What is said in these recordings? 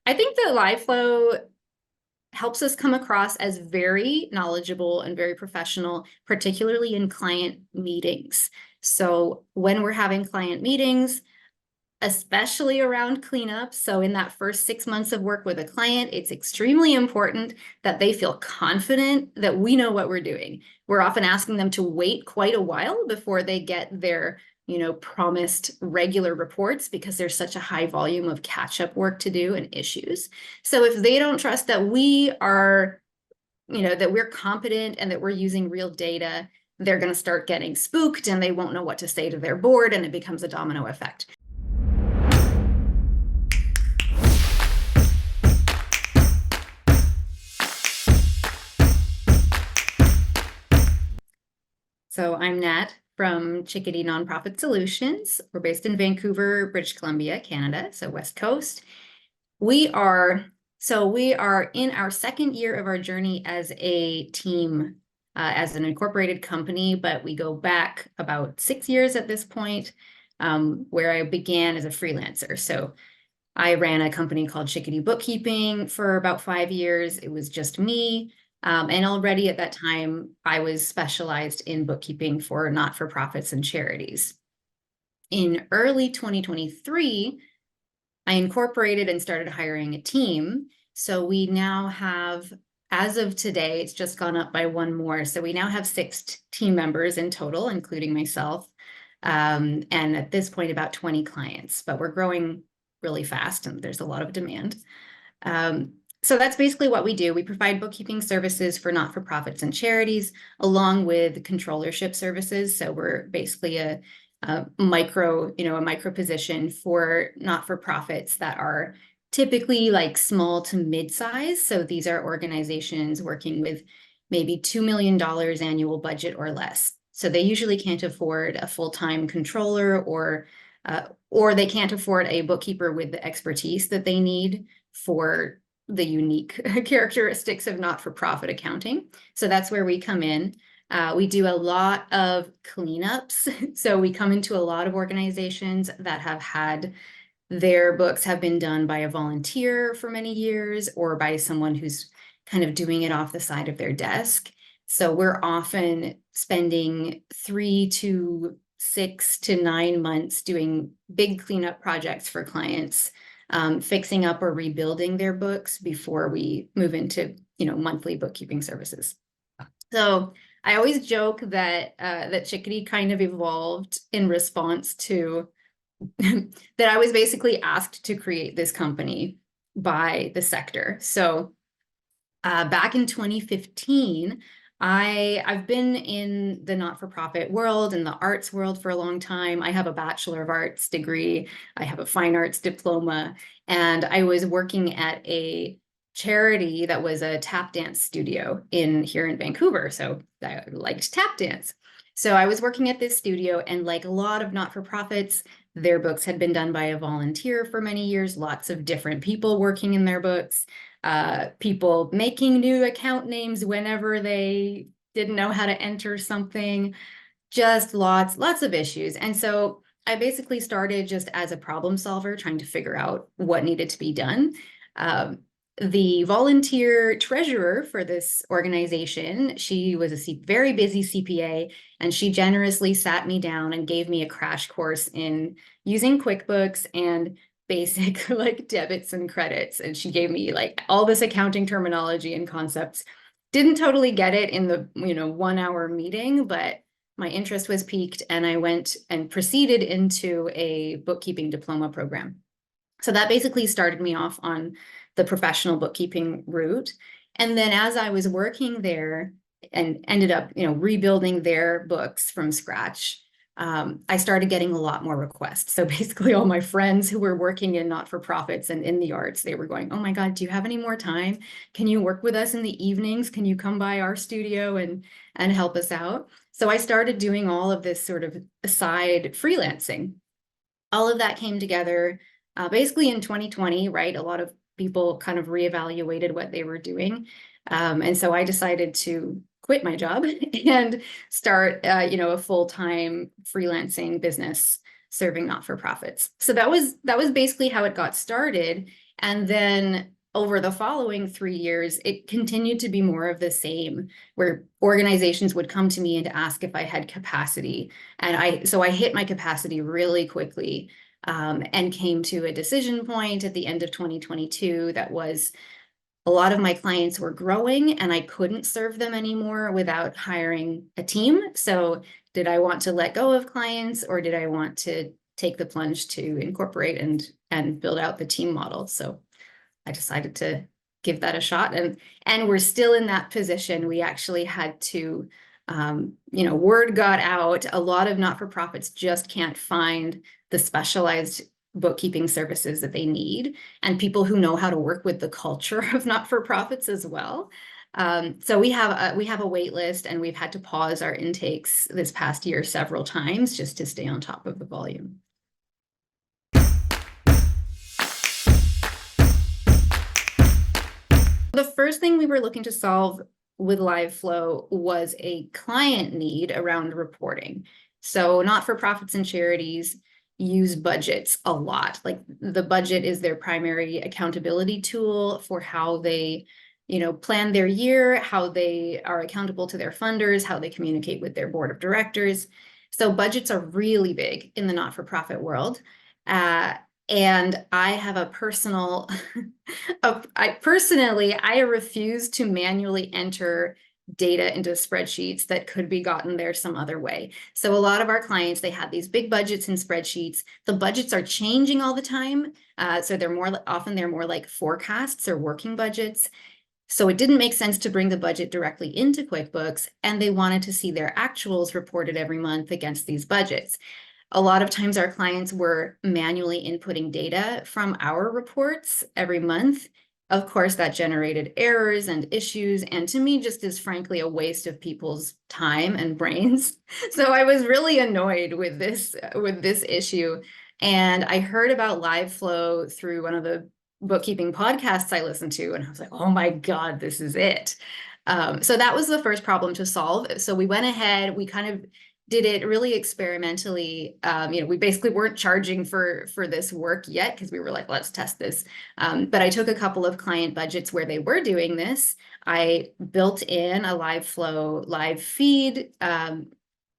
I think that LiveFlow helps us come across as very knowledgeable and very professional, particularly in client meetings. So when we're having client meetings, especially around cleanup. So in that first 6 months of work with a client, it's extremely important that they feel confident that we know what we're doing. We're often asking them to wait quite a while before they get their promised regular reports because there's such a high volume of catch-up work to do and issues. So if they don't trust that we are, that we're competent and that we're using real data, they're going to start getting spooked and they won't know what to say to their board, and it becomes a domino effect. So I'm Nat from Chickadee Nonprofit Solutions. We're based in Vancouver, British Columbia, Canada, so West Coast. We are in our second year of our journey as a team, as an incorporated company, but we go back about 6 years at this point, where I began as a freelancer. So I ran a company called Chickadee Bookkeeping for about 5 years. It was just me. And already at that time, I was specialized in bookkeeping for not-for-profits and charities. In early 2023, I incorporated and started hiring a team. So we now have, as of today, it's just gone up by one more. So we now have 6 team members in total, including myself. And at this point, about 20 clients, but we're growing really fast and there's a lot of demand. So that's basically what we do. We provide bookkeeping services for not-for-profits and charities, along with controllership services. So we're basically a micro position for not-for-profits that are typically like small to mid-size. So these are organizations working with maybe $2 million annual budget or less. So they usually can't afford a full-time controller, or they can't afford a bookkeeper with the expertise that they need for the unique characteristics of not-for-profit accounting. So that's where we come in. We do a lot of cleanups. So we come into a lot of organizations that have had their books have been done by a volunteer for many years, or by someone who's kind of doing it off the side of their desk. So we're often spending 3 to 6 to 9 months doing big cleanup projects for clients, fixing up or rebuilding their books before we move into, monthly bookkeeping services. So I always joke that that Chickadee kind of evolved in response to that I was basically asked to create this company by the sector. So back in 2015, I've been in the not-for-profit world and the arts world for a long time. I have a Bachelor of Arts degree. I have a fine arts diploma, and I was working at a charity that was a tap dance studio here in Vancouver. So I liked tap dance. So I was working at this studio, and like a lot of not-for-profits, their books had been done by a volunteer for many years, lots of different people working in their books. People making new account names whenever they didn't know how to enter something, just lots of issues. And so I basically started just as a problem solver, trying to figure out what needed to be done. The volunteer treasurer for this organization, she was a very busy CPA, and she generously sat me down and gave me a crash course in using QuickBooks and basic like debits and credits. And she gave me like all this accounting terminology and concepts. Didn't totally get it in the 1 hour meeting, but my interest was piqued, and I went and proceeded into a bookkeeping diploma program. So that basically started me off on the professional bookkeeping route. And then as I was working there and ended up, rebuilding their books from scratch, I started getting a lot more requests. So basically all my friends who were working in not-for-profits and in the arts, they were going, "Oh my God, do you have any more time? Can you work with us in the evenings? Can you come by our studio and help us out?" So I started doing all of this sort of side freelancing. All of that came together basically in 2020, right? A lot of people kind of reevaluated what they were doing. And so I decided to quit my job and start, a full-time freelancing business serving not-for-profits. So that was basically how it got started. And then over the following 3 years, it continued to be more of the same, where organizations would come to me and ask if I had capacity. And so I hit my capacity really quickly, and came to a decision point at the end of 2022 that was, a lot of my clients were growing and I couldn't serve them anymore without hiring a team. So did I want to let go of clients, or did I want to take the plunge to incorporate and build out the team model? So I decided to give that a shot, and we're still in that position. We actually had to, word got out. A lot of not-for-profits just can't find the specialized bookkeeping services that they need, and people who know how to work with the culture of not-for-profits as well. So we have a wait list, and we've had to pause our intakes this past year several times just to stay on top of the volume. The first thing we were looking to solve with LiveFlow was a client need around reporting. So not-for-profits and charities use budgets a lot. Like, the budget is their primary accountability tool for how they, plan their year, how they are accountable to their funders, how they communicate with their board of directors. So budgets are really big in the not-for-profit world. And I have a personal, I refuse to manually enter data into spreadsheets that could be gotten there some other way. So a lot of our clients, they had these big budgets in spreadsheets. The budgets are changing all the time. So they're more like forecasts or working budgets. So it didn't make sense to bring the budget directly into QuickBooks, and they wanted to see their actuals reported every month against these budgets. A lot of times our clients were manually inputting data from our reports every month. Of course, that generated errors and issues, and to me, just is frankly a waste of people's time and brains. So I was really annoyed with this issue. And I heard about LiveFlow through one of the bookkeeping podcasts I listened to, and I was like, oh my God, this is it. So that was the first problem to solve. So we went ahead, we kind of did it really experimentally. We basically weren't charging for this work yet, because we were like, let's test this. But I took a couple of client budgets where they were doing this. I built in a LiveFlow live feed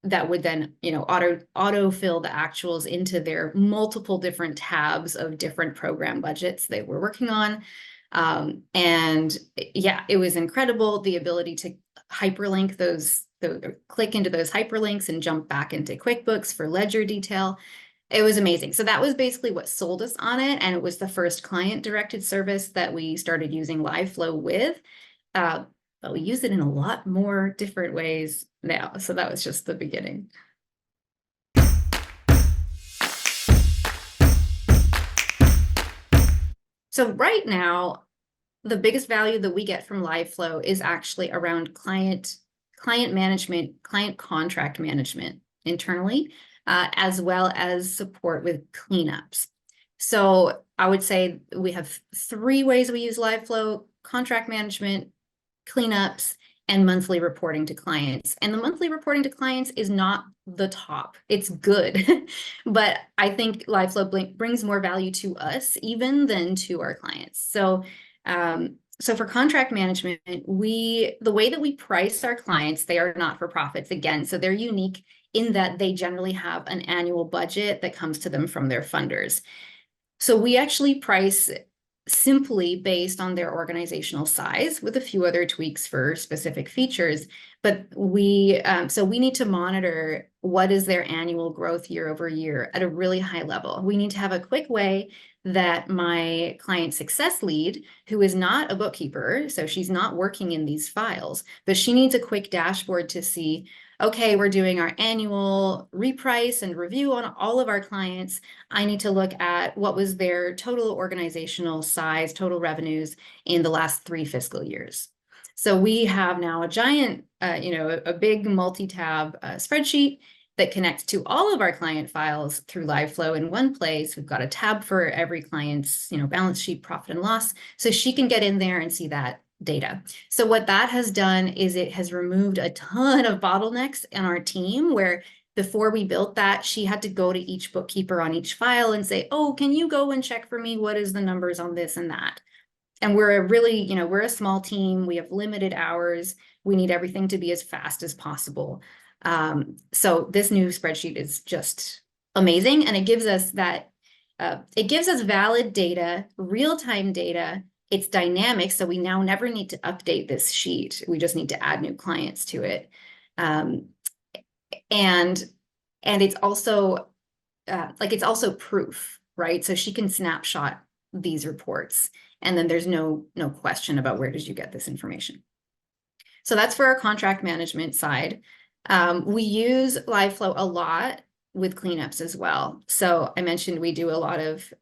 that would then, auto fill the actuals into their multiple different tabs of different program budgets they were working on. And yeah, it was incredible, the ability to hyperlink those, click into those hyperlinks and jump back into QuickBooks for ledger detail. It was amazing. So that was basically what sold us on it. And it was the first client-directed service that we started using LiveFlow with. But we use it in a lot more different ways now. So that was just the beginning. So right now, the biggest value that we get from LiveFlow is actually around client management, client contract management internally, as well as support with cleanups. So I would say we have 3 ways we use LiveFlow: contract management, cleanups, and monthly reporting to clients. And the monthly reporting to clients is not the top. It's good, but I think LiveFlow brings more value to us even than to our clients. So for contract management, the way that we price our clients, they are not-for-profits again, so they're unique in that they generally have an annual budget that comes to them from their funders. So we actually price simply based on their organizational size, with a few other tweaks for specific features. But we need to monitor what is their annual growth year over year at a really high level. We need to have a quick way that my client success lead, who is not a bookkeeper, so she's not working in these files, but she needs a quick dashboard to see, okay, we're doing our annual reprice and review on all of our clients. I need to look at what was their total organizational size, total revenues in the last 3 fiscal years. So we have now a giant, a big multi-tab spreadsheet that connects to all of our client files through LiveFlow in one place. We've got a tab for every client's, balance sheet, profit and loss, so she can get in there and see that data. So what that has done is it has removed a ton of bottlenecks in our team, where Before we built that, she had to go to each bookkeeper on each file and say, oh, can you go and check for me? What is the numbers on this and that? And we're a really, we're a small team. We have limited hours. We need everything to be as fast as possible. So this new spreadsheet is just amazing. And it gives us valid data, real-time data. It's dynamic. So we now never need to update this sheet. We just need to add new clients to it. And it's also it's also proof, right? So she can snapshot these reports, and then there's no question about where did you get this information. So that's for our contract management side. We use LiveFlow a lot with cleanups as well. So I mentioned we do a lot of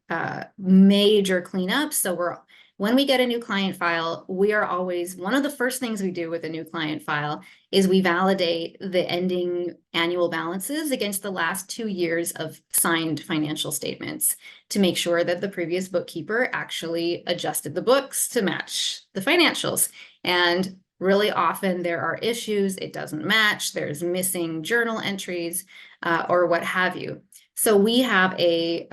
major cleanups. So when we get a new client file, we are always, one of the first things we do with a new client file is we validate the ending annual balances against the last 2 years of signed financial statements to make sure that the previous bookkeeper actually adjusted the books to match the financials. And really often there are issues, it doesn't match, there's missing journal entries or what have you. So we have a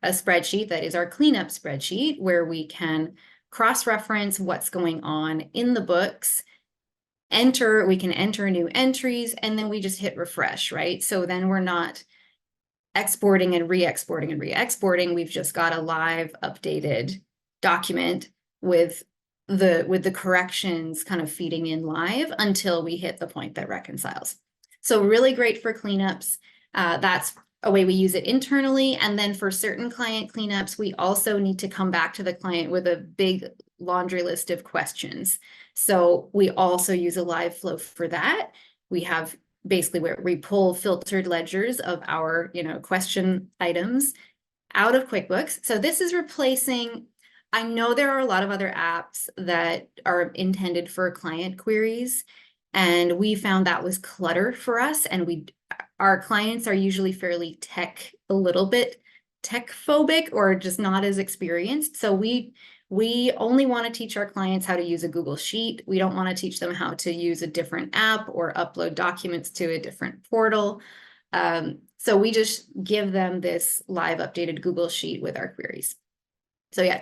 spreadsheet that is our cleanup spreadsheet where we can cross-reference what's going on in the books, we can enter new entries, and then we just hit refresh, right? So then we're not exporting and re-exporting and re-exporting. We've just got a live updated document with the corrections kind of feeding in live until we hit the point that reconciles. So really great for cleanups. That's a way we use it internally. And then for certain client cleanups, we also need to come back to the client with a big laundry list of questions. So we also use a LiveFlow for that. We have basically where we pull filtered ledgers of our, question items out of QuickBooks. So this is replacing, I know there are a lot of other apps that are intended for client queries, and we found that was clutter for us. And our clients are usually fairly a little bit tech phobic or just not as experienced. So we only want to teach our clients how to use a Google Sheet. We don't want to teach them how to use a different app or upload documents to a different portal. So we just give them this live updated Google Sheet with our queries. So yeah,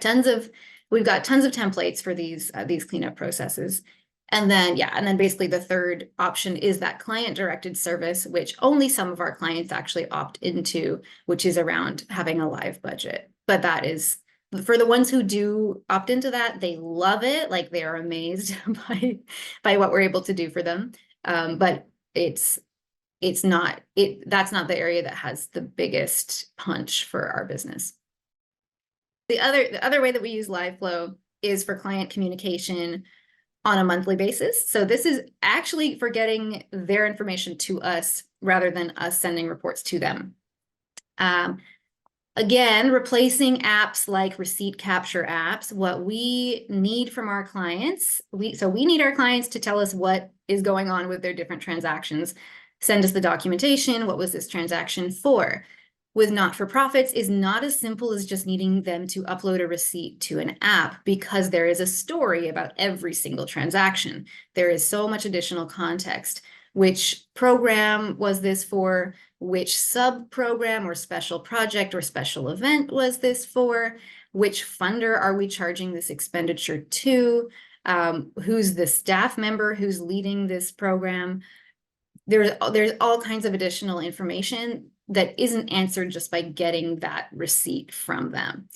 we've got tons of templates for these cleanup processes. And then basically the third option is that client-directed service, which only some of our clients actually opt into, which is around having a live budget. But that is, for the ones who do opt into that, they love it. Like, they are amazed by what we're able to do for them. But that's not the area that has the biggest punch for our business. The other way that we use LiveFlow is for client communication on a monthly basis. So this is actually for getting their information to us rather than us sending reports to them. Again, replacing apps like receipt capture apps, what we need from our clients, we need our clients to tell us what is going on with their different transactions. Send us the documentation. What was this transaction for? With not-for-profits is not as simple as just needing them to upload a receipt to an app, because there is a story about every single transaction. There is so much additional context. Which program was this for? Which sub-program or special project or special event was this for? Which funder are we charging this expenditure to? Who's the staff member who's leading this program? There's all kinds of additional information that isn't answered just by getting that receipt from them.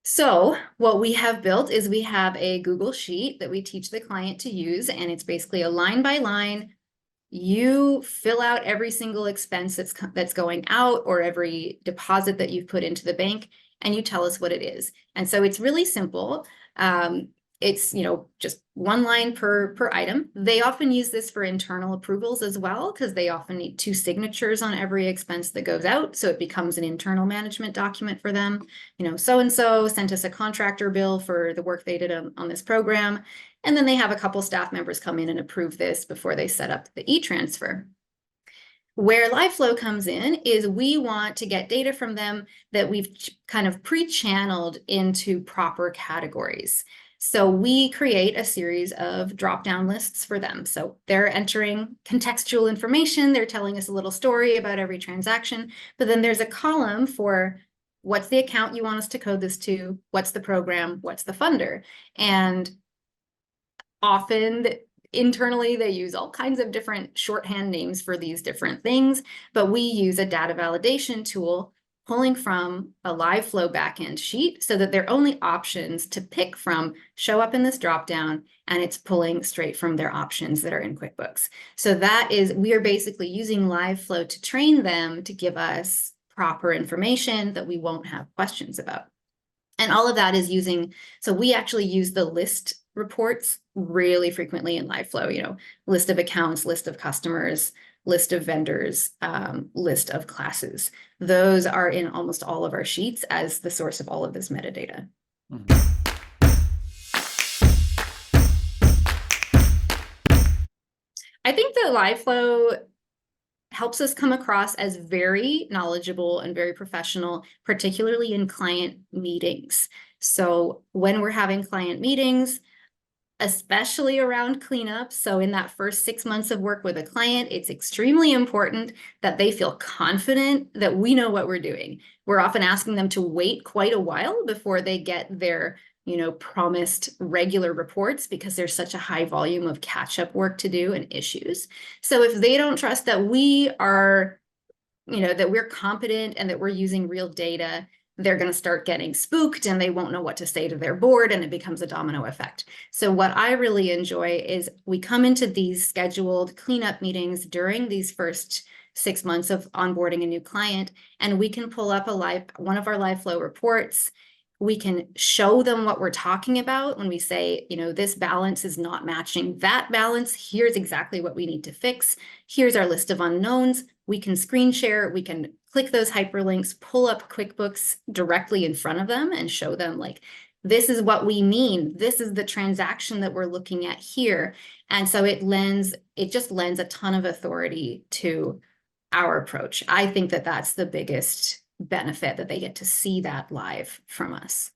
So what we have built is we have a Google Sheet that we teach the client to use, and it's basically a line by line. You fill out every single expense that's going out, or every deposit that you've put into the bank, and you tell us what it is. And so it's really simple. It's, just one line per item. They often use this for internal approvals as well, because they often need 2 signatures on every expense that goes out. So it becomes an internal management document for them. So-and-so sent us a contractor bill for the work they did on this program. And then they have a couple staff members come in and approve this before they set up the e-transfer. Where LiveFlow comes in is we want to get data from them that we've kind of pre-channeled into proper categories. So we create a series of drop-down lists for them. So they're entering contextual information. They're telling us a little story about every transaction, but then there's a column for what's the account you want us to code this to, what's the program, what's the funder. And often internally they use all kinds of different shorthand names for these different things, but we use a data validation tool pulling from a LiveFlow backend sheet so that their only options to pick from show up in this dropdown, and it's pulling straight from their options that are in QuickBooks. So that is, we are basically using LiveFlow to train them to give us proper information that we won't have questions about. And all of that is using, so we actually use the list reports really frequently in LiveFlow, list of accounts, list of customers, list of vendors, list of classes. Those are in almost all of our sheets as the source of all of this metadata. Mm-hmm. I think that LiveFlow helps us come across as very knowledgeable and very professional, particularly in client meetings. So when we're having client meetings, especially around cleanup, so in that first 6 months of work with a client, it's extremely important that they feel confident that we know what we're doing. We're often asking them to wait quite a while before they get their promised regular reports because there's such a high volume of catch-up work to do and issues. So if they don't trust that we are, that we're competent and that we're using real data, they're going to start getting spooked and they won't know what to say to their board, and it becomes a domino effect. So what I really enjoy is we come into these scheduled cleanup meetings during these first 6 months of onboarding a new client, and we can pull up one of our LiveFlow reports. We can show them what we're talking about when we say, this balance is not matching that balance. Here's exactly what we need to fix. Here's our list of unknowns. We can screen share. We can click those hyperlinks, pull up QuickBooks directly in front of them and show them this is what we mean. This is the transaction that we're looking at here. And so it just lends a ton of authority to our approach. I think that that's the biggest benefit, that they get to see that live from us.